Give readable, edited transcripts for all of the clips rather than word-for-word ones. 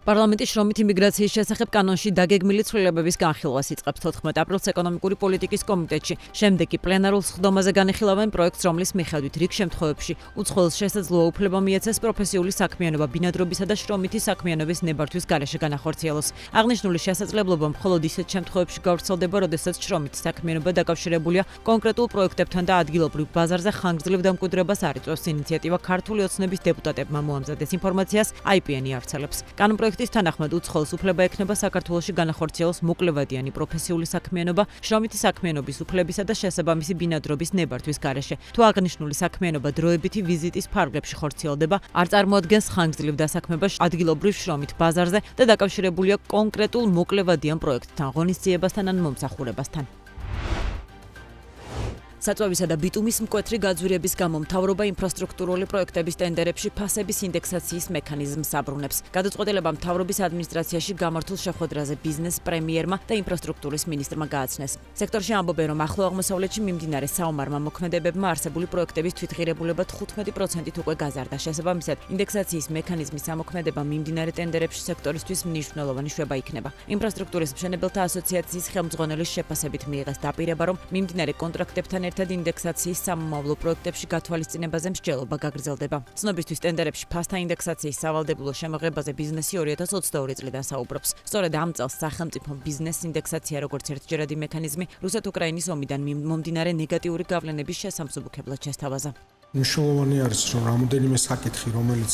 პარლამენტის შრომით იმიგრაციის შესახებ კანონში დაგეგმილი ცვლილებების განხილვას იწყებს 14 აპრილს ეკონომიკური პოლიტიკის კომიტეტში. შემდეგ კი პლენარულ სხდომაზე განიხილავენ პროექტს, რომლის მიხედვით რიგ შემთხვევებში უცხოელს შესაძლოა უფლება მიეცეს პროფესიული საქმიანობა ბინადრობისა და შრომითი საქმიანობის ნებართვის გარეშე განახორციელოს. აღნიშნული შესაძლებლობა მხოლოდ ისეთ შემთხვევებში გავრცელდება, როდესაც შრომითი საქმიანობა დაკავშირებულია კონკრეტულ პროექტებთან და ადგილობრივ ბაზარზე ხანგრძლივ დამკვიდრებას არ იწვევს. ინიციატივა ქართული ოცნების დეპუტატებმა მოამზადეს ინფორმაციას IPN-ი ავრცელებს. კანონპროექტის თანახმად უცხოელს უფლება ექნება საქართველოში განახორციელოს მოკლევადიანი პროფესიული საქმიანობა შრომითი საქმიანობის უფლებისა და შესაბამისი ბინადრობის ნებართვის გარეშე. თუ აღნიშნული საქმიანობა დროებითი ვიზიტის ფარგლებში ხორციელდება, არ წარმოადგენს ხანგრძლივ დასაქმებას ადგილობრივ შრომით ბაზარზე და დაკავშირებულია კონკრეტულ მოკლევადიან პროექტთან, ღონისძიებასთან ან მომსახურებასთან. საწვევისა და ბიტუმის მკვეთრი გაძვირების გამო მთავრობა ინფრასტრუქტურული პროექტების ტენდერებში ფასების ინდექსაციის მექანიზმს აბრუნებს. გადაწყვეტილება მთავრობის ადმინისტრაციაში გამართულ შეხვედრაზე ბიზნეს პრემიერმა და ინფრასტრუქტურის მინისტრმა გააცნეს. სექტორში ამბობენ, რომ ახლო აღმოსავლეთში მიმდინარე საომარმა მოქმედებებმა არსებული პროექტების თვითღირებულება 15%-ით უკვე გაზარდა. შესაბამისად, ინდექსაციის მექანიზმის ამოქმედება მიმდინარე ტენდერებში სექტორისთვის მნიშვნელოვანი შვება იქნება. ინფრასტრუქტურის მშენებელთა ასოციაციის ხელმძღვანელის შეფასებით მიიღეს დაპირება, რომ მიმდინარე კონტრაქტებთან ერთად ინდექსაციის სამომავლო პროექტებში გათვალისწინებაზე მსჯელობა გაგრძელდება. ცნობისთვის ტენდერებში ფასთა ინდექსაციის სავალდებულო შემოღებაზე ბიზნესი 2022 წლიდან საუბრობს. სწორედ ამ წელს სახელმწიფო ბიზნეს ინდექსაცია როგორც ერთჯერადი მექანიზმი რუსეთ-უკრაინის ომიდან მომდინარე ნეგატიური გავლენების შესამსუბუქებლად შესთავაზა. მნიშვნელოვანი არის, რომ რამოდენიმე საკითხი, რომელიც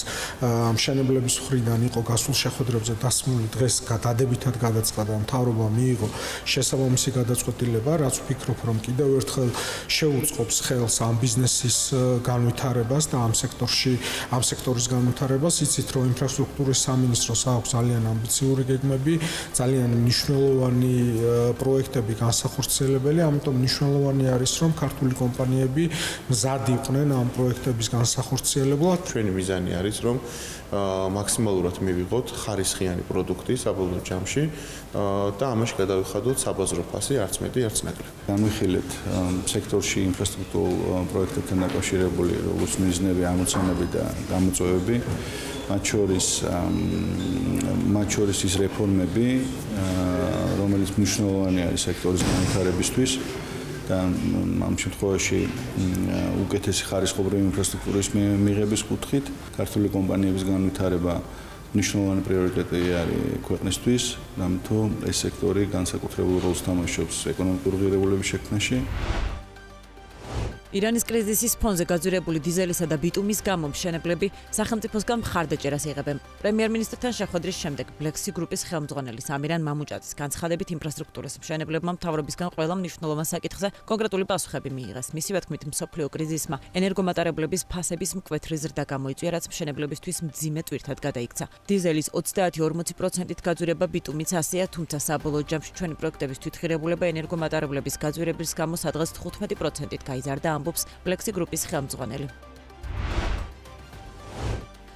მშენებლების მხრიდან იყო გასულ შეხვედრებზე დასმული, დღეს დადებითად გადაწყდა, მთავრობა მიიღო შესაბამისი გადაწყვეტილება, რაც ვფიქრობ, რომ კიდევ ერთხელ შეუწყობს ხელს ამ ბიზნესის განვითარებას და ამ სექტორის განვითარებას. იცით, რომ ინფრასტრუქტურის სამინისტროს აქვს ძალიან ამბიციური გეგმები, ძალიან მნიშვნელოვანი პროექტები განსახორციელებელი, ამიტომ მნიშვნელოვანი არის, რომ ქართული კომპანიები მზად იყვნენ ამ პროექტების განსახორციელებლად. ჩვენი მიზანი არის, რომ მაქსიმალურად მივიღოთ ხარისხიანი პროდუქტი საბოლოო ჯამში და ამაში გადავიხადოთ საბაზრო ფასი, არც მეტი, არც ნაკლები. განვიხილეთ სექტორში ინფრასტრუქტურულ პროექტებთან დაკავშირებული როგორც მიზნები, ამოცანები და გამოწვევები, მათ შორის ის რეფორმები, რომელიც მნიშვნელოვანი არის სექტორის განვითარებისთვის. და ამ შემთხვევაში უკეთესი ხარისხობრივი ინფრასტრუქტურის მიღების კუთხით ქართული კომპანიების განვითარება მნიშვნელოვანი პრიორიტეტი არის ქვეყნისთვის, რამეთო ეს სექტორი განსაკუთრებულ როლს თამაშობს ეკონომიკური ღირებულების შექმნაში. ირანის კრიზისის ფონზე გაძვირებული დიზელისა და ბიტუმის გამო მშენებლები სახელმწიფოსგან მხარდაჭერას იღებენ. პრემიერ-მინისტრთან შეხვედრის შემდეგ ბლექსი გრუპის ხელმძღვანელი ამირან მამუჭაძის განცხადებით ინფრასტრუქტურის მშენებლებმა მთავრობისგან ყველა მნიშვნელოვან საკითხზე კონკრეტული პასუხები მიიღეს. მისივე თქმით, მსოფლიო კრიზისმა ენერგომატარებლების ფასების მკვეთრი ზრდა გამოიწვია, რაც მშენებლებისთვის მძიმე ტვირთად გადაიქცა. დიზელის 30-40%-ით გაძვირება ბიტუმიც ასეა, თუმცა საბოლოო ჯამში ჩვენი პროექტების თვითღირებულება ენერგომატარებლების გაძვირების გამო სადღაც 15%-ით გაიზარდა. ამბობს ბლექსი გრუპის ხელმძღვანელი.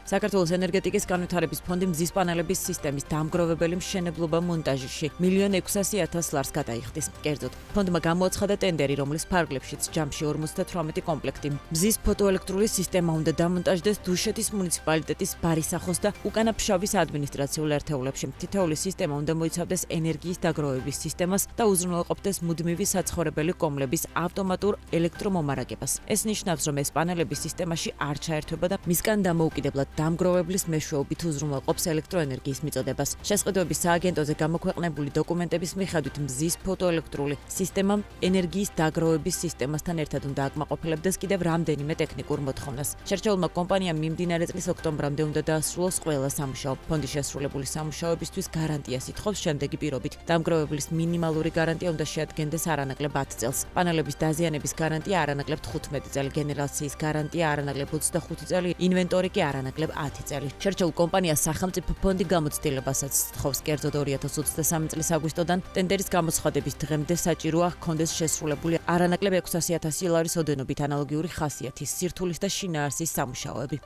საქართველოს ენერგეტიკის განვითარების ფონდი მზის პანელების სისტემის დამგროვებელი მშენებლობა მონტაჟში 1.600.000 ლარს გადაიხდის. კერძოდ, ფონდმა გამოაცხადა ტენდერი, რომლის ფარგლებშიც ჯამში 58 კომპლექტი მზის ფოტოელექტრული სისტემა უნდა დამონტაჟდეს დუშეთის მუნიციპალიტეტის ბარისახოს და უკანაფშავის ადმინისტრაციულ ერთეულებში. თითოეული სისტემა უნდა მოიცავდეს ენერგიის დაგროვების სისტემას და უზრუნველყოფდეს მუდმივი საცხოვრებელი კომლების ავტომატურ ელექტრომომარაგებას. ეს ნიშნავს, რომ ეს პანელები სისტემაში არ ჩაერთვება და მისგან დამოუკიდებლად დამგროვებლის მეშვეობით უზრუნველყოფს ელექტროენერგიის მიწოდებას. შესყიდვების სააგენტოზე გამოქვეყნებული დოკუმენტების მიხედვით მზის ფოტოელექტრული სისტემამ ენერგიის დაგროვების სისტემასთან ერთად უნდა აკმაყოფილებდეს კიდევ რამდენიმე ტექნიკურ მოთხოვნას. შერჩეულმა კომპანიამ მიმდინარე წლის ოქტომბრამდე უნდა დაასრულოს ყველა სამუშაო. ფონდი შესრულებული სამუშაოებისთვის გარანტიას ითხოვს შემდეგი პირობით. დამგროვებლის მინიმალური გარანტია უნდა შეადგენდეს არანაკლებ 10 წელს. პანელების დაზიანების გარანტია არანაკლებ 15 წელი, გენერაციის გარანტია არანაკლებ 25 წელი, ინვენტორი კი არანაკლებ 10 წელი. შერჩეულ კომპანიას სახელმწიფო ფონდი გამოცდილებასაც სთხოვს. კერძოდ 2023 წლის აგვისტოდან ტენდერის გამოცხადების დღემდე საჭიროა ჰქონდეს შესრულებული არანაკლებ 600.000 ლარის ოდენობით ანალოგიური ხასიათის, სირთულის და შინაარსის სამუშაოები.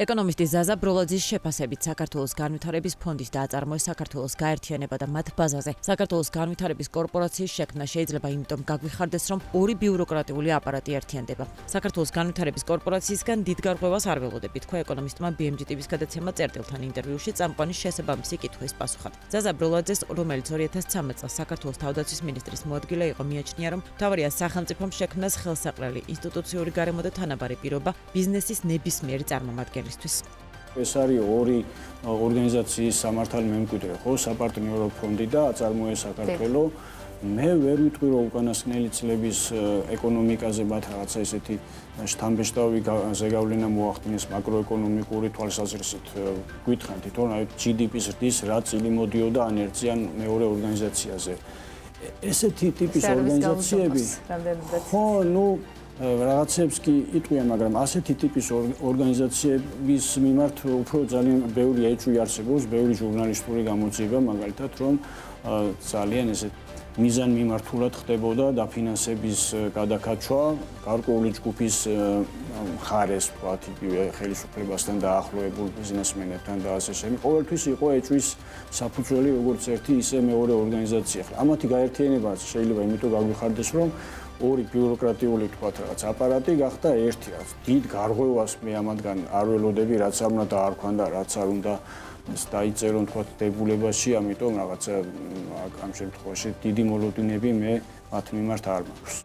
ეკონომისტი ზაზა ბროლაძის შეფასებით საქართველოს განვითარების ფონდის დააწარმოეს საქართველოს გაერთიანება და მათ ბაზაზე საქართველოს განვითარების კორპორაციის შექმნა შეიძლება იმიტომ გაგვიხარდეს, რომ ორი ბიუროკრატიული აპარატი ერთიანდება. საქართველოს განვითარების კორპორაციისგან დიდ გარღვევას არ ველოდები, თქვა ეკონომისტმა BMG TV-ს გადაცემა წერტილთან ინტერვიუში წამყვანის შესაბამისი კითხვის პასუხად. ზაზა ბროლაძეს, რომელიც 2013 წელს საქართველოს თავდაცვის მინისტრის მოადგილე იყო, მიაჩნია, რომ მთავარია სახელმწიფომ შექმნას ხელსაყრელი ინსტიტუციური გარემო და თანაბარი პირობა ბიზნესის ნებისმიერი წარმომადგენლისთვის. ეს არის ორი ორგანიზაციის სამართალი მემკვიდრე, ხო, საპარტნიორო ფონდი და აწარმოეს საქართველო. მე ვერ ვიტყვი, რომ უკანასკნელი წლების ეკონომიკაზე მათ რაღაცა ესეთი შთამბეჭდავი ზეგავლენა მოახდინეს მაკროეკონომიკური თვალსაზრისით. გითხრათ, თვითონ GDP-ს რდის რა წილი მოდიოდა ან ერთი ან მეორე ორგანიზაციაზე. ესეთი ტიპის ორგანიზაციები ხო, ნუ რაღაცებს კი იტყვიან, მაგრამ ასეთი ტიპის ორგანიზაციების მიმართ უფრო ძალიან ბევრი ეჭვი არსებობს, ბევრი ჟურნალისტური გამოძიება, მაგალითად, რომ ძალიან ესე მიზანმიმართულად ხდებოდა დაფინანსების გადაკაჩვა გარკვეული ჯგუფის მხარეს, ვთქვათ, იგივე ხელისუფლებასთან დაახლოებულ ბიზნესმენებთან და ასე შემდეგ. ყოველთვის იყო ეჭვის საფუძველი როგორც ერთი, ისე მეორე ორგანიზაცია. ამათი გაერთიანება შეიძლება იმიტომ გაგვიხარდეს, რომ ორი ბიუროკრატიული თქვათ რაღაც აპარატი გახდა ერთი. დიდ გარღვევას მე ამათგან არ ველოდები, რაც არ უნდა დაარქვან და რაც არ უნდა დაიწერონ თქვათ დებულებაში, ამიტომ რაღაცა ამ შემთხვევაში დიდი მოლოდინები მე მათ მიმართ არ მაქვს.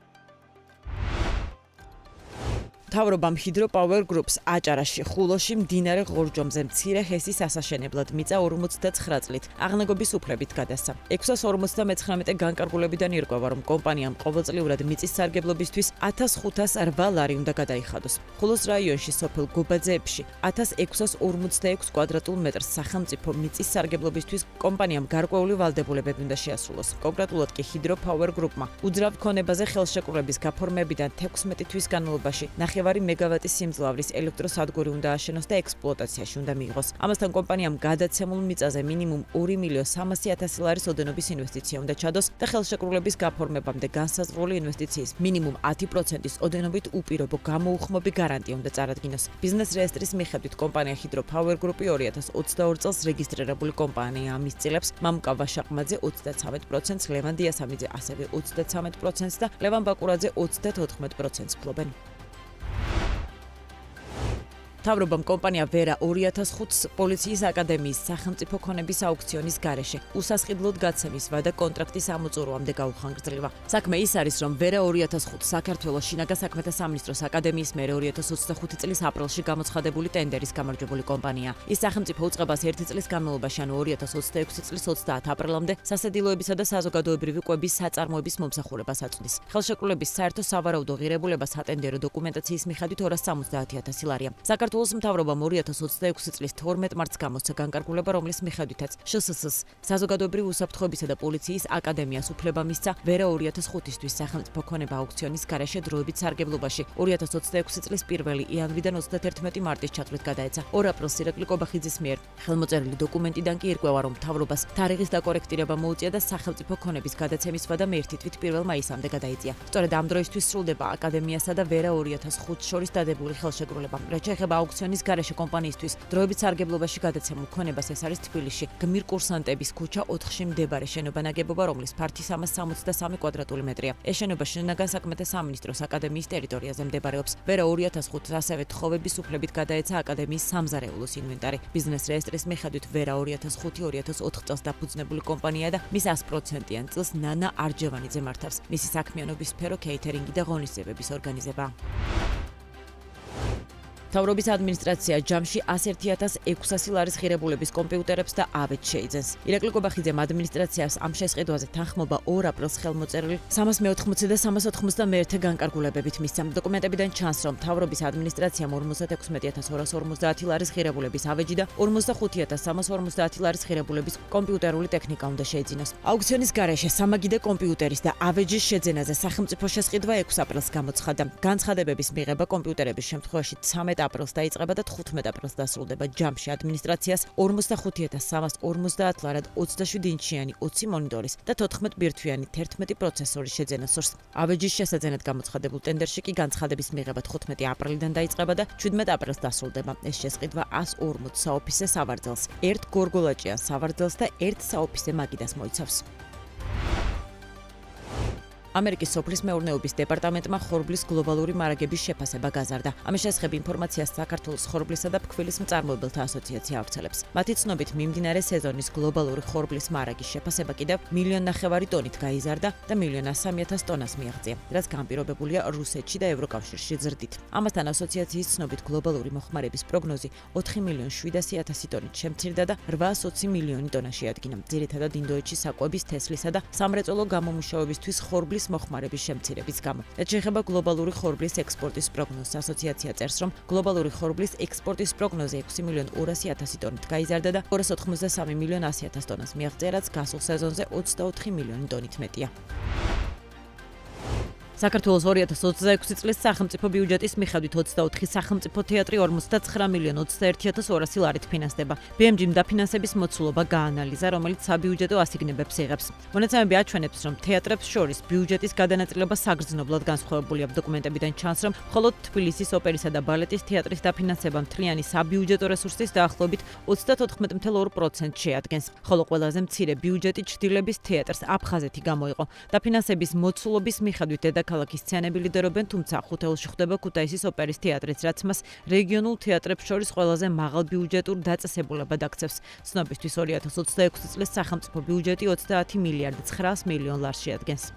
მთავრობამ ჰიდროპაუერ გრუპს აჭარაში, ხულოში, მდინარე ღორჯომზე მცირე ჰესის ასაშენებლად მიწა 59 წლით აღნაგობის უფლებით გადასცა. 659 განკარგულებიდან ირკვევა, რომ კომპანიამ ყოველწლიურად მიწის სარგებლობისთვის 1508 ლარი უნდა გადაიხადოს. ხულოს რაიონში სოფელ გობაძეებში 1646 კვადრატულ მეტრს სახელმწიფო მიწის სარგებლობისთვის კომპანიამ გარკვეული ვალდებულებები უნდა შეასრულოს. კონკრეტულად კი ჰიდროპაუერ გრუპმა უძრავ ქონებაზე ხელშეკრულების გაფორმებიდან 16 თვის განმავლობაში 9 მეგავატის სიმძლავრის ელექტროსადგური უნდა აშენოს და ექსპლუატაციაში უნდა მიიღოს. ამასთან კომპანიამ გადაცემულ მიწაზე მინიმუმ 2.300.000 ლარის ოდენობის ინვესტიცია უნდა ჩადოს და ხელშეკრულების გაფორმებამდე განსაზღვრული ინვესტიციის მინიმუმ 10%-ის ოდენობით უპირობო გამოუხმობი გარანტია უნდა წარადგინოს. ბიზნეს რეესტრის მიხედვით კომპანია ჰიდროპაუერ გრუპი 2022 წელს რეგისტრირებული კომპანია. ამის წილებს მამუკა ვაშაყმაძე 33%, ლევან დიასამიძე ასევე 33% და ლევან ბაკურაძე 34%-ს ფლობენ. მთავრობამ კომპანია ვერა 2005-ს პოლიციის აკადემიის სახელმწიფო ქონების აუქციონის გარეშე უსასყიდლოდ გაცემის ვადა კონტრაქტის ამოწურვამდე გაუხანგრძლива. საქმე ის არის, რომ ვერა 2005 საქართველოს შინაგან საქმეთა სამინისტროს აკადემიის მერე 2025 წლის აპრილში გამოცხადებული ტენდერის გამარჯვებული კომპანია. ის სახელმწიფო უწყებას 1 წლის განმავლობაში, ანუ 2026 წლის 30 აპრილამდე სასადილოებისა და საზოგადოებრივი კვების საწარმოების მომსახურებას აწვდის. ხელშეკრულების საერთო სავარაუდო ღირებულება სატენდერო დოკუმენტაციის მიხედვით 270.000 ლარია. საქართველოს მთავრობამ 2026 წლის 12 მარტს გამოსცა განკარგულება, რომლის მიხედვითაც შსს საზოგადოებრივი უსაფრთხოებისა და პოლიციის აკადემიას უფლება მისცა ვერა 2005-ისთვის სახელმწიფო ქონება აუქციონის გარეშე დროებით სარგებლობაში 2026 წლის 1 იანვრიდან 31 მარტის ჩათვლით გადაეცა. 2 აპრილს ირაკლი კობახიძის მიერ ხელმოწერილი დოკუმენტიდან კი ირკვევა, რომ მთავრობას თარიღის დაკორექტირება მოუწია და სახელმწიფო ქონების გადაცემის ვადა მე-1 თვით 1 მაისამდე გადაიწია. სწორედ ამ დროისთვის სრულდება აკადემიასა და ვერა 2005 შორის დადებული ხელშეკრულება. რაც შეეხება აუქციონის გარეშე კომპანიისთვის დროებით სარგებლობაში გადაცემულ ქონებას, ეს არის თბილისში გმირ კურსანტების ქუჩა 4-ში მდებარე შენობა ნაგებობა, რომლის ფართი 363 კვადრატული მეტრია. ეს შენობა შინაგან საქმეთა სამინისტროს აკადემიის ტერიტორიაზე მდებარეობს. ვერა 2005-ს ასევე თხოვების უფლებით გადაეცა აკადემიის სამზარეულოს ინვენტარი. ბიზნეს რეესტრის მიხედვით ვერა 2005-2004 წელს დაფუძნებული კომპანია და მის 100%-იან წილს ნანა არჯევანიძე მართავს. მისი საქმიანობის სფერო კეითერინგი და ღონისძიებების ორგანიზება. მთავრობის ადმინისტრაცია ჯამში 101.600 ლარის ღირებულების კომპიუტერებს და ავეჯს შეიძენს. ირაკლი კობახიძემ ადმინისტრაციას ამ შესყიდვაზე თანხმობა 2 აპრილს ხელმოწერილი 380 და 391 განკარგულებებით მისცა. დოკუმენტებიდან ჩანს, რომ მთავრობის ადმინისტრაციამ 56.250 ლარის ღირებულების ავეჯი და 45.350 ლარის ღირებულების კომპიუტერული ტექნიკა უნდა შეიძინოს. აუქციონის გარეშე სამაგიდე კომპიუტერის და ავეჯის შეძენაზე სახელმწიფო შესყიდვა 6 აპრილს გამოცხადდა. განცხადებების მიღება კომპიუტერების შემთხვევაში 13 აპრილს დაიწყება და 15 აპრილს დასრულდება. ჯამში ადმინისტრაციას 45,350 ლარად 27 ინჩიანი 20 მონიტორის და 14 ბირთვიანი 11 პროცესორი შეძენა სურს. ავეჯის შესაძენად გამოცხადებულ ტენდერში კი განცხადების მიღება 15 აპრილიდან დაიწყება და 17 აპრილს დასრულდება. ეს შესყიდვა 140 საოფისე სავარძელს, 1 გორგოლაჭიან სავარძელს და 1 საოფისე მაგიდას მოიცავს. ამერიკის სოფლის მეურნეობის დეპარტამენტმა ხორბლის გლობალური მარაგების შეფასება გაზარდა. ამის შესახებ ინფორმაციას საქართველოს ხორბლისა და ფქვილის მწარმოებელთა ასოციაცია ავრცელებს. მათი ცნობით მიმდინარე სეზონის გლობალური ხორბლის მარაგის შეფასება კიდევ 1,5 მილიონი ტონით გაიზარდა და 1,300,000 ტონას მიაღწია, რაც განპირობებულია რუსეთში და ევროკავშირში ზრდით. ამასთან ასოციაციის ცნობით გლობალური მოხმარების პროგნოზი 4,700,000 ტონით შემცირდა და 820 მილიონი ტონა შეადგინა. ძირითადად ინდოეთში საკვების, თესლისა და სამრეწველო გამომუშავებისთვის ხორბლის მოხმარების შემცირების გამო. რაც შეეხება გლობალური ხორბლის ექსპორტის პროგნოზს, ასოციაცია წერს, რომ გლობალური ხორბლის ექსპორტის პროგნოზი 6,200,000 ტონით გაიზარდა და 283,100,000 ტონას მიაღწია, რაც გასულ სეზონზე 24 მილიონი ტონით მეტია. საქართველოს 2026 წლის სახელმწიფო ბიუჯეტის მიხედვით 24 სახელმწიფო თეატრი 59,21,200 ლარით ფინანსდება. BMG-მ დაფინანსების მოცულობა გაანალიზა, რომელიც საბიუჯეტო ასიგნებებს იღებს. მონაცემები აჩვენებს, რომ თეატრებს შორის ბიუჯეტის გადანაწილება საგრძნობლად განსხვავებულია. დოკუმენტებიდან ჩანს, რომ მხოლოდ თბილისის ოპერისა და ბალეტის თეატრის დაფინანსება მთლიანი საბიუჯეტო რესურსის დაახლოებით 34.2% შეადგენს, ხოლო ყველაზე მცირე ბიუჯეტი ჩრდილების თეატრს აფხაზეთი გამოიყო. დაფინანსების მოცულობის მიხედვით ქალაქის სცენები ლიდერობენ, თუმცა ხუთეულში ხდება ქუთაისის ოპერის თეატრიც, რაც მას რეგიონულ თეატრებს შორის ყველაზე მაღალ ბიუჯეტურ დაწესებულებად აქცევს. ცნობისთვის 2026 წლის სახელმწიფო ბიუჯეტი 30,900,000,000 ლარს შეადგენს.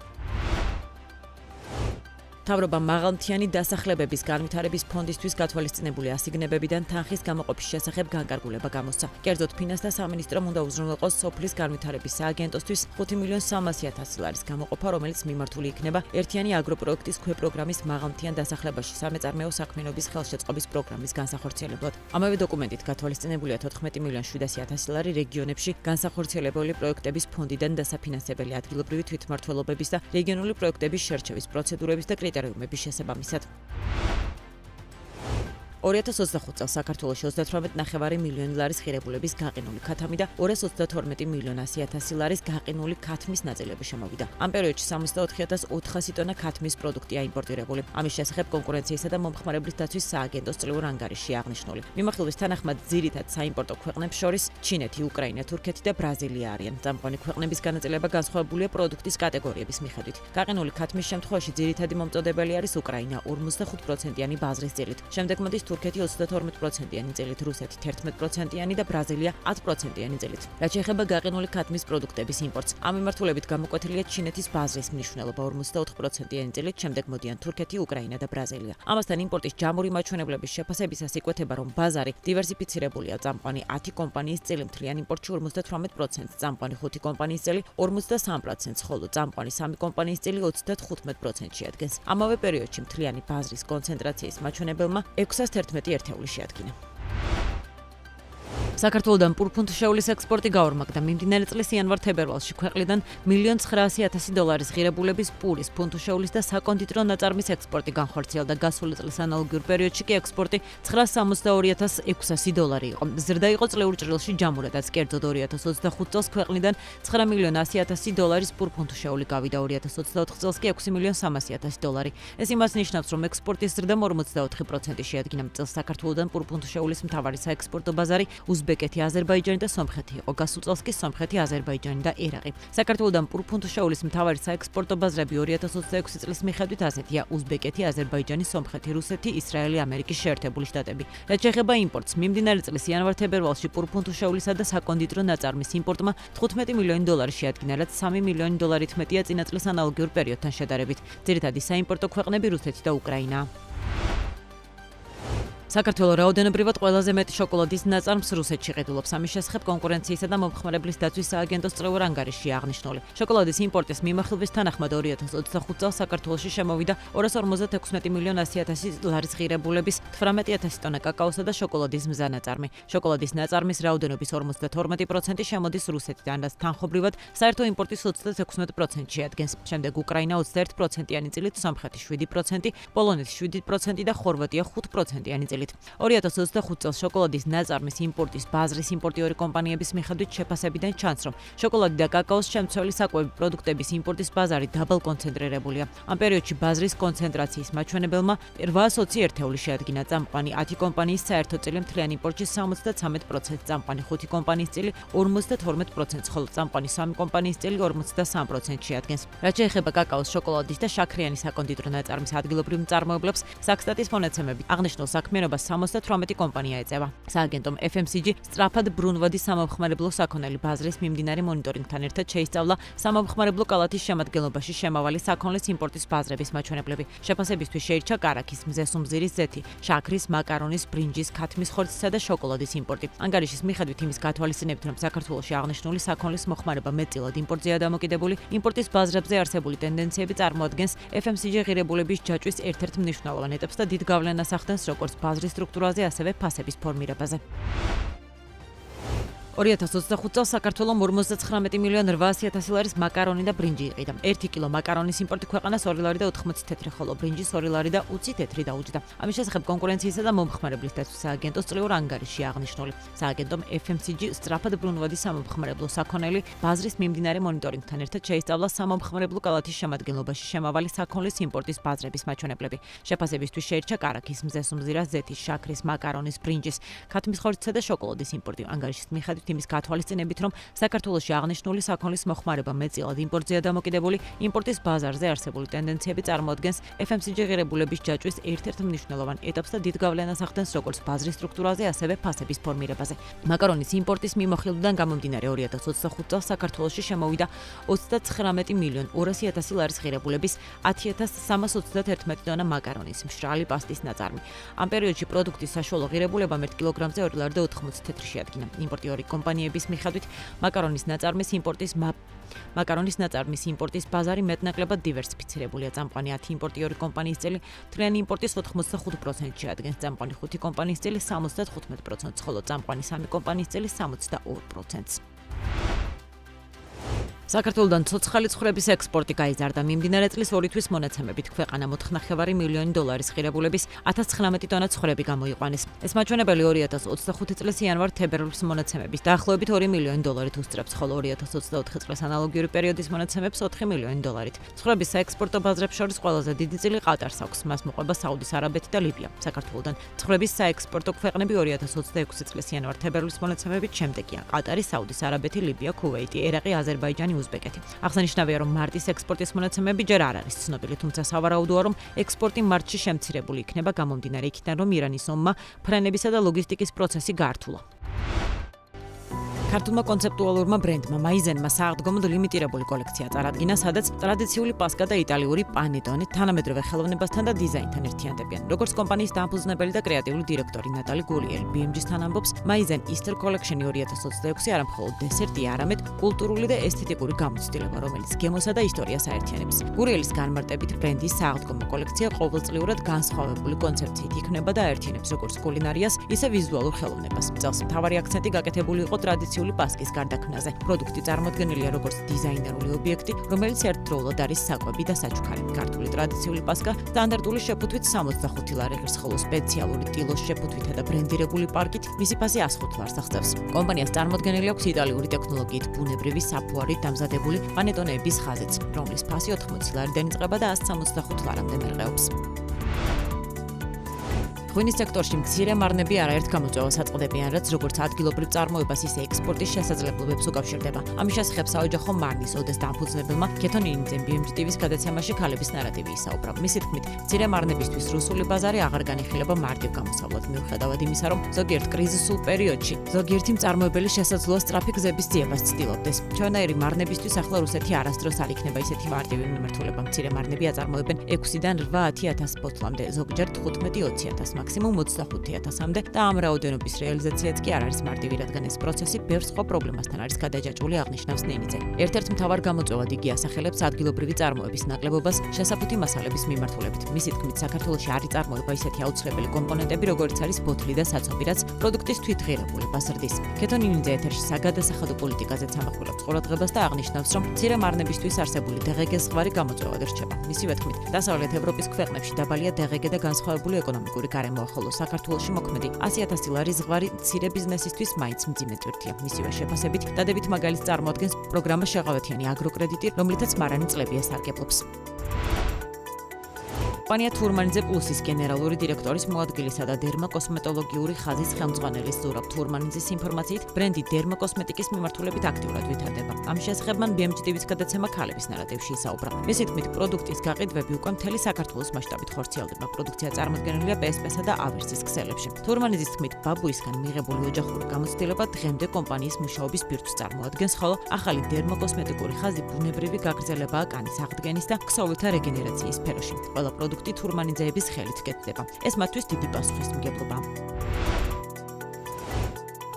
მთავრობა მაღალმთიანი დასახლებების განვითარების ფონდისთვის გათვალისწინებული ასიგნებებიდან თანხის გამოყოფის შესახებ განკარგულება გამოსცა. კერძოდ, ფინანსთა სამინისტრომ უნდა უზრუნველყოს სოფლის განვითარების სააგენტოსთვის 5,300,000 ლარის გამოყოფა, რომელიც მიმართული იქნება ერთიანი აგროპროექტის ქვეპროგრამის მაღალმთიან დასახლებაში სამეწარმეო საქმიანობის ხელშეწყობის პროგრამის განსახორციელებლად. ამავე დოკუმენტით გათვალისწინებულია 14,700,000 ლარი რეგიონებში განსახორციელებელი პროექტების ფონდიდან დასაფინანსებელი ადგილობრივი თვითმმართველობების და რეგიონული პროექტების შერჩევის პროცედურების და კრიტერიუმების შესაბამისად. 2025 წელს საქართველოში 38,9 მილიონი ლარის ღირებულების გაყინული ქათამი და 232,100,000 ლარის გაყინული ქათმის ნაწილები შემოვიდა. ამ პერიოდში 64,400 ტონა ქათმის პროდუქტია იმპორტირებული. ამის შესახებ კონკურენციისა და მომხმარებლის დაცვის სააგენტოს წლეურ ანგარიშში აღნიშნული. მიმოხილვის თანახმად ძირითად საიმპორტო ქვეყნებს შორის ჩინეთი, უკრაინა, თურქეთი და ბრაზილია არიან. წამყვანი ქვეყნების განაწილება განსხვავებულია პროდუქტის კატეგორიების მიხედვით. გაყინული ქათმის შემთხვევაში ძირითადი მომწოდებელი არის უკრაინა 45%-იანი ბაზრის წილით. შემდეგ მოდის თურქეთი 32%-იანი წილით, რუსეთი 11%-იანი და ბრაზილია 10%-იანი წილით. რაც შეეხება გაყინული ქათმის პროდუქტების იმპორტს, ამ მიმართულებით გამოკვეთილია ჩინეთის ბაზრის მნიშვნელობა 44%-იანი წილით, შემდეგ მოდიან თურქეთი, უკრაინა და ბრაზილია. ამასთან იმპორტის ჯამური მაჩვენებლების შეფასებისას იკვეთება, რომ ბაზარი დივერსიფიცირებულია. წამყვანი 10 კომპანიის წილი მთლიან იმპორტში 58%, წამყვანი 5 კომპანიის წილი 43%, ხოლო წამყვანი 3 კომპანიის წილი 35% შეადგენს. ამავე პერიოდში მთლიანი ბაზრის კონცენტრაციის მაჩვენებელმა 611 ერთეული შეადგინა. საქართველოდან პურფუნთშეულის ექსპორტი გაორმაგდა. მიმდინარე წლის იანვარ-თებერვალში ქვეყნიდან 1,900,000 დოლარის ღირებულების პურის, ფუნთუშეულის და საკონდიტრო ნაწარმის ექსპორტი განხორციელდა. გასული წლის ანალოგიურ პერიოდში კი ექსპორტი 962,600 დოლარი იყო. ზრდა იყო წლეურ ჭრილში ჯამურადაც, კერძოდ 2025 წელს ქვეყნიდან 9,100,000 დოლარის პურფუნთუშეული გავიდა, 2024 წელს კი 6,300,000 დოლარი. ეს იმას ნიშნავს, რომ ექსპორტის ზრდა 44% შეადგინა. წელს საქართველოდან პურფუნთუშეულის მთავარი საექსპორტო ბაზარი უზბეკეთი, აზერბაიჯანი და სომხეთი იყო. გასულ წელს კი სომხეთი, აზერბაიჯანი და ერაყი. საქართველოდან პურფუნთუშეულის მთავარი საექსპორტო ბაზრები 2026 წლის მიხედვით ასეთია: უზბეკეთი, აზერბაიჯანი, სომხეთი, რუსეთი, ისრაელი, ამერიკის შეერთებული შტატები. რაც შეეხება იმპორტს, მიმდინარე წლის იანვარ-თებერვალში პურფუნთუშეულისა და საკონდიტრო ნაწარმის იმპორტმა 15 მილიონი დოლარი შეადგინა, რაც 3 მილიონი დოლარით მეტია წინა წლის ანალოგიურ პერიოდთან შედარებით. ძირითადი საიმპორტო ქვეყნები რუსეთი და უკრაინა. საქართველოს რაოდენობრივად ყველაზე მეტი შოკოლადის ნაწარმს რუსეთში ყიდულობს. ამის შესახებ კონკურენციისა და მომხმარებლის დაცვის სააგენტოს წლეურ ანგარიშში აღნიშნული. შოკოლადის იმპორტის მიმოხილვის თანახმად 2025 წელს საქართველოში შემოვიდა 256,100,000 ლარის ღირებულების 18,000 ტონა კაკაოსა და შოკოლადის მზა ნაწარმი. შოკოლადის ნაწარმის რაოდენობის 52% შემოდის რუსეთიდან, რაც თანხობრივად საერთო იმპორტის 36% შეადგენს. შემდეგ უკრაინა 21%-იანი წილით, სომხეთი 7%, პოლონეთი 7% და ხორვატია 5%-იანი წილით ნაწილით. 2025 წელს შოკოლადის ნაწარმის იმპორტის ბაზრის იმპორტიორი კომპანიების მიხედვით შეფასებიდან ჩანს, რომ შოკოლადი და კაკაოს შემცველი საკვები პროდუქტების იმპორტის ბაზარი დაბალკონცენტრირებულია. ამ პერიოდში ბაზრის კონცენტრაციის მაჩვენებელმა 820 ერთეული შეადგინა წამყვანი 10 კომპანიის საერთო წილი მთლიან იმპორტში 73%, წამყვანი 5 კომპანიის წილი 52%, ხოლო წამყვანი 3 კომპანიის წილი 53% შეადგენს. რაც შეეხება კაკაოს, შოკოლადის და შაქრიანი საკონდიტრო ნაწარმის ადგილობრივ მწარმოებლებს, საქსტატის მონაცემებით აღნიშნულ საქმიანობას 78 კომპანია ეწევა. სააგენტომ FMCG სწრაფად ბრუნვადი სამომხმარებლო საქონელი ბაზრის მიმდინარე მონიტორინგთან ერთად შეისწავლა სამომხმარებლო კალათის შემადგენლობაში შემავალი საქონლის იმპორტის ბაზრების მაჩვენებლები. შეფასებისთვის შეირჩა კარაქის, მზესუმზირის ზეთი, შაქრის, მაკარონის, ბრინჯის, ქათმის ხორცისა და შოკოლადის იმპორტი. ანგარიშის მიხედვით იმის გათვალისწინებით, რომ საქართველოში აღნიშნული საქონლის მოხმარება მეტწილად იმპორტზეა დამოკიდებული, იმპორტის ბაზრებზე არსებული ტენდენციები წარმოადგენს FMCG ღირებულების ჯაჭვის ერთ-ერთ მნიშვნელოვან ეტაპს და დიდ გავლენას ახდენს როგორც ბაზრის სტრუქტურაზე, ასევე ფასების ფორმირებაზე. 2025 წელს საქართველომ 59.800.000 ლარის მაკარონი და ბრინჯი იყიდა. 1 კილო მაკარონის იმპორტი ქვეყანას 2 ლარი და 80 თეთრი, ხოლო ბრინჯის 2 ლარი და 20 თეთრი დაუჯდა. ამის შესახებ კონკურენციისა და მომხმარებლის დაცვის სააგენტოს წლიურ ანგარიშში აღნიშნული. სააგენტომ FMCG სწრაფად ბრუნვადი სამომხმარებლო საქონელი ბაზრის მიმდინარე მონიტორინგთან ერთად შეისწავლა სამომხმარებლო კალათის შემადგენლობაში შემავალი საქონლის იმპორტის ბაზრების მაჩვენებლები. შეფასებისთვის შეირჩა კარაქის, მზესუმზირას ზეთის, შაქრის, მაკარონის, ბრინჯის, ქათმის ხორცისა და შოკოლადის იმპორტი. ანგარიშის მიხედვით იმის გათვალისწინებით, რომ საქართველოში აღნიშნული საქონლის მოხმარება მეტწილად იმპორტზეა დამოკიდებული, იმპორტის ბაზარზე არსებული ტენდენციები წარმოადგენს FMCG ღირებულების ჯაჭვის ერთ-ერთ მნიშვნელოვან ეტაპს და დიდ გავლენას ახდენს როგორც ბაზრის სტრუქტურაზე, ასევე ფასების ფორმირებაზე. მაკარონის იმპორტის მიმოხილვიდან გამომდინარე 2025 წელს საქართველოში შემოვიდა 39.200.000 ლარის ღირებულების 10.321 ტონა მაკარონის, მშრალი პასტის ნაწარმი. ამ პერიოდში პროდუქტის საშუალო ღირებულება 1 კილოგრამზე 2 ლარი და 80 თეთრი შეადგინა. იმპორტიორი კომპანიების მიხედვით მაკარონის ნაწარმის იმპორტის ბაზარი მეტნაკლებად დივერსიფიცირებულია. წამყვანი 10 იმპორტიორი კომპანიის წილი მთლიანი იმპორტის 85% შეადგენს, წამყვანი 5 კომპანიის წილი 75%, ხოლო წამყვანი 3 კომპანიის წილი 62%. საქართველოდან ცოცხალი ცხვრების ექსპორტი გაიზარდა. მიმდინარე წლის 2 თვის მონაცემებით ქვეყანა 4.5 მილიონი დოლარის ღირებულების 1019 ტონა ცხვრები გამოიყვანეს. ეს მაჩვენებელი 2025 წლის იანვარ-თებერვლის მონაცემების დაახლოებით 2 მილიონი დოლარით უსწრებს, ხოლო 2024 წლის ანალოგიური პერიოდის მონაცემებს 4 მილიონი დოლარით. ცხვრების საექსპორტო ბაზრებს შორის ყველაზე დიდი წილი ყატარს აქვს, მას მოყვება საუდის არაბეთი და ლიბია. საქართველოდან ცხვრების საექსპორტო ქვეყნები 2026 წლის იანვარ-თებერვლის მონაცემებით შემდეგია: ყატარი, საუდის არაბეთი, ლიბია, ქუვეიტი, ერაყი, აზერბაიჯანი, უზბეკეთი. აღსანიშნავია, რომ მარტის ექსპორტის მონაცემები ჯერ არ არის ცნობილი, თუმცა სავარაუდოა, რომ ექსპორტი მარტში შემცირებული იქნება გამომდინარე იქიდან, რომ ირანის ომმა ფრენებისა და ლოგისტიკის პროცესი გაართულა. ქართულმა კონცეპტუალურმა ბრენდმა მაიზენმა სააღდგომოდ ლიმიტირებული კოლექცია წარადგინა, სადაც ტრადიციული პასკა და იტალიური პანეტონე თანამედროვე ხელოვნებასთან და დიზაინთან ერთიანდებიან. როგორც კომპანიის დამფუძნებელი და კრეატიული დირექტორი ნატალი გულიელი BMG-სთან ამბობს, მაიზენ Easter Collection 2026 არა მხოლოდ დესერტია, არამედ კულტურული და ესთეტიკური გამოცდილება, რომელიც გემოსა და ისტორიას აერთიანებს. გურიელის განმარტებით, ბრენდის სააღდგომო კოლექცია ყოველწლიურად განსხვავებული კონცეფციით იქნება და აერთიანებს როგორც კულინარიას, ისე ვიზუალურ ხელოვნებას. წელს მთავარი აქცენტი გაკეთებული იყო ტრადიციული პასკის გარდაქმნაზე. პროდუქტი წარმოდგენილია როგორც დიზაინერული ობიექტი, რომელიც ერთდროულად არის საკვები და საჩუქარი. ქართული ტრადიციული პასკა სტანდარტული შეფუთვით 65 ლარი ღირს, ხოლო სპეციალური ტილოს შეფუთვითა და ბრენდირებული პარკით მისი ფასი 105 ლარს აღწევს. კომპანიას წარმოდგენილი აქვს იტალიური ტექნოლოგიით ბუნებრივი საფუარით დამზადებული პანეტონეების ხაზიც, რომლის ფასი 80 ლარიდან იწყება და 165 ლარამდე მერყეობს. ღვინის სექტორში მცირე მარნები არაერთ გამოწვევას აწყდებიან, რაც როგორც ადგილობრივ წარმოებას, ისე ექსპორტის შესაძლებლობებს უკავშირდება. ამის შესახებ საოჯახო მარნის ოდეს დამფუძნებელმა ქეთონინიძემ BMG TV-ს გადაცემაში ქალების ნარატივი ისაუბრა. მისი თქმით, მცირე მარნებისთვის რუსული ბაზარი აღარ განიხილება მარტივ გამოსავლად, მიუხედავად იმისა, რომ ზოგიერთ კრიზისულ პერიოდში ზოგიერთი მწარმოებელი შესაძლოა სწრაფი გზების ძიებას ცდილობდეს. ჩვენაირი მარნებისთვის ახლა რუსეთი არასდროს არ იქნება ისეთი მარტივი მიმართულება. მცირე მარნები აწარმოებენ 6-დან 8-1000 ბოთლამდე, ზოგჯერ 15-20,000. მაქსიმუმ 25,000-მდე და ამ რაოდენობის რეალიზაციაც კი არ არის მარტივი, რადგან ეს პროცესი ბევრ სხვა პრობლემასთან არის გადაჯაჭვული, აღნიშნავს ნინიძე. ერთ-ერთ მთავარ გამოწვევად იგი ასახელებს ადგილობრივი წარმოების ნაკლებობას შესაფუთი მასალების მიმართულებით. მისი თქმით, საქართველოში არ იწარმოება ისეთი აუცილებელი კომპონენტები, როგორც არის ბოთლი და საწვავი, რაც პროდუქტის თვითღირებულებას ზრდის. ქეთონინიძე ეთერში საგადასახადო პოლიტიკაზე ამახვილებს ყურადღებას და აღნიშნავს, რომ მცირე მარნებისთვის არსებული DGG ზღვარი გამოწვევად რჩება. მისივე თქმით, დასავლეთ ევროპის ქვეყნებში დაბალია DGG და განსხვავებული ეკონომიკური გარემო. წარმოა, ხოლო საქართველოში მოქმედი 100,000 ლარის ზღვარი მცირე ბიზნესისთვის მაინც მძიმე ტვირთია. მისივე შეფასებით, დადებით მაგალითს წარმოადგენს პროგრამა შეღავათიანი აგროკრედიტი, რომლითაც მარანი წლებია სარგებლობს. კომპანია თურმანიძე პლუსის გენერალური დირექტორის მოადგილისა და დერმაკოსმეტოლოგიური ხაზის ხელმძღვანელის ზურაბ თურმანიძის ინფორმაციით, ბრენდი დერმაკოსმეტიკის მიმართულებით აქტიურად ვითარდება. ამის შესახებ მან BMG-ს გადაცემა ქალების ნარატივში ისაუბრა. მისი თქმით, პროდუქტის გაყიდვები უკვე მთელი საქართველოს მასშტაბით ხორციელდება. პროდუქცია წარმოდგენილია PSP-სა და ავერსის ქსელებში. თურმანიძის თქმით, ბაბუისგან მიღებული ოჯახური გამოცდილება დღემდე კომპანიის მუშაობის ბირთვს წარმოადგენს, ხოლო ახალი დერმაკოსმეტიკური ხაზი ბუნებრივი გაგრძელებაა კანის აღდგენის და ქსოვილთა რეგენერაციის სფეროში. ყველა პროდუქტი თურმანიძეების ხელით კეთდება. ეს მათთვის დიდი პასუხისმგებლობაა.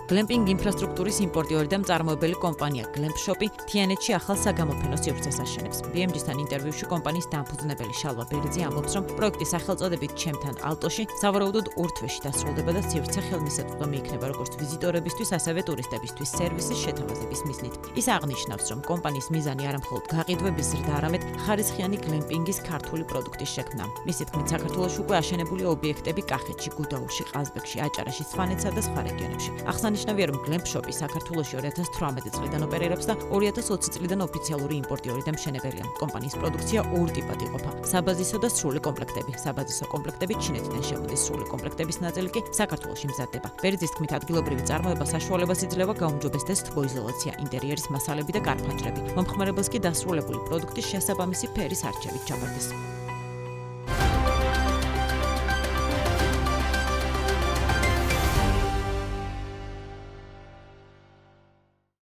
გლემპინგ ინფრასტრუქტურის იმპორტიორი და მწარმოებელი კომპანია გლემპშოპი თიანეთში ახალ საგამოფენო სივრცეს აშენებს. BMG-სთან ინტერვიუში კომპანიის დამფუძნებელი შალვა ბერძი ამბობს, რომ პროექტის სახელწოდებით ჩემთან ალტოში სავარაუდოდ ორ თვეში დასრულდება და სივრცე ხელმისაწვდომი მიიქნება როგორც ვიზიტორებისთვის, ასევე ტურისტებისთვის სერვისის შეთავაზების მიზნით. ის აღნიშნავს, რომ კომპანიის მიზანი არამხოლოდ გაყიდვების ზრდა, არამედ ხარისხიანი გლემპინგის ქართული პროდუქტის შექმნა. მისი თქმით, საქართველოში უკვე აშენებულია ობიექტები კახეთში, გუდაურში, ყაზბეგში, აჭარაში, სვანეთსა და სხვა რეგიონებში. აღსანიშნავია, რომ გლემპშოპი საქართველოში 2018 წლიდან ოპერირებს და 2020 წლიდან ოფიციალური იმპორტიორი და მშენებელია. კომპანიის პროდუქცია ორ ტიპად იყოფა: საბაზისო და სრული კომპლექტები. საბაზისო კომპლექტები ჩინეთიდან შემოდის, სრული კომპლექტების ნაწილი კი საქართველოში მზადდება. ბერძის თქმით, ადგილობრივი წარმოება საშუალებას იძლევა გაუმჯობესდეს თბოიზოლაცია, ინტერიერის მასალები და კარფანჯრები. მომხმარებელს კი დასრულებული პროდუქტის შესაბამისი ფერის არჩევით ჩაბარდეს.